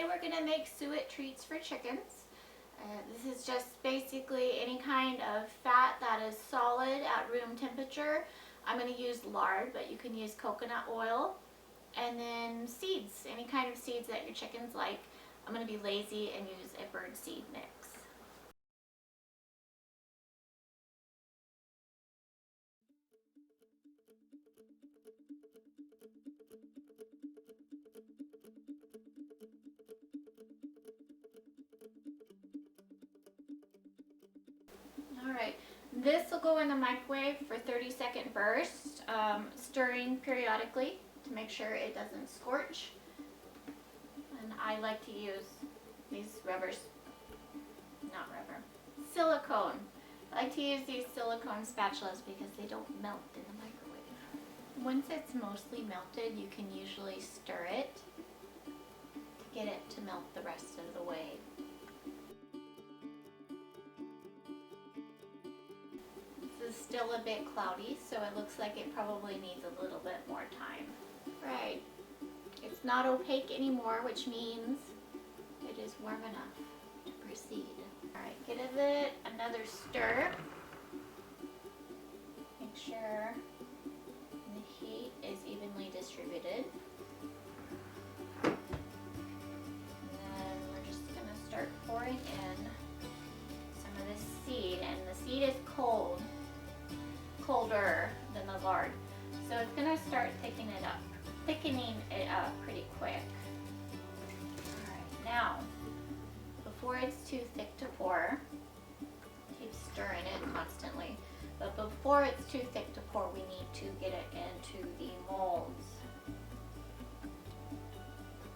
we're going to make suet treats for chickens. This is just basically any kind of fat that is solid at room temperature. I'm going to use lard, but you can use coconut oil. And then seeds, any kind of seeds that your chickens like. I'm going to be lazy and use a bird seed mix. Alright, this will go in the microwave for 30-second bursts, stirring periodically to make sure it doesn't scorch. And I like to use these silicone. I like to use these silicone spatulas because they don't melt in the microwave. Once it's mostly melted, you can usually stir it to get it to melt the rest of the way. This is still a bit cloudy, so it looks like it probably needs a little bit more time. Right. It's not opaque anymore, which means it is warm enough to proceed. Alright, give it another stir. Make sure the heat is evenly distributed. And then we're just going to start pouring in some of this seed. And the seed is colder than the lard. So it's going to start thickening it up pretty quick. Alright, now, before it's too thick to pour, keep stirring it constantly, but before it's too thick to pour, we need to get it into the molds.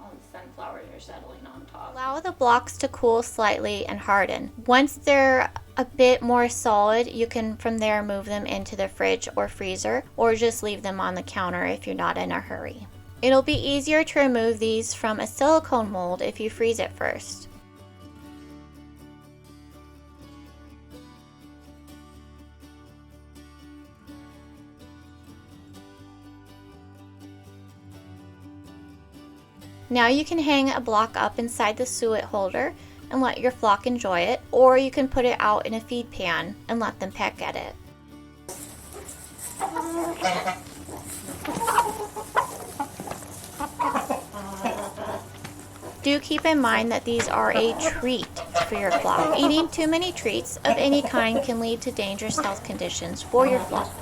All the sunflowers are settling on top. Allow the blocks to cool slightly and harden. Once they're a bit more solid, you can from there move them into the fridge or freezer, or just leave them on the counter if you're not in a hurry. It'll be easier to remove these from a silicone mold if you freeze it first. Now you can hang a block up inside the suet holder and let your flock enjoy it, or you can put it out in a feed pan and let them peck at it. Do keep in mind that these are a treat for your flock. Eating too many treats of any kind can lead to dangerous health conditions for your flock.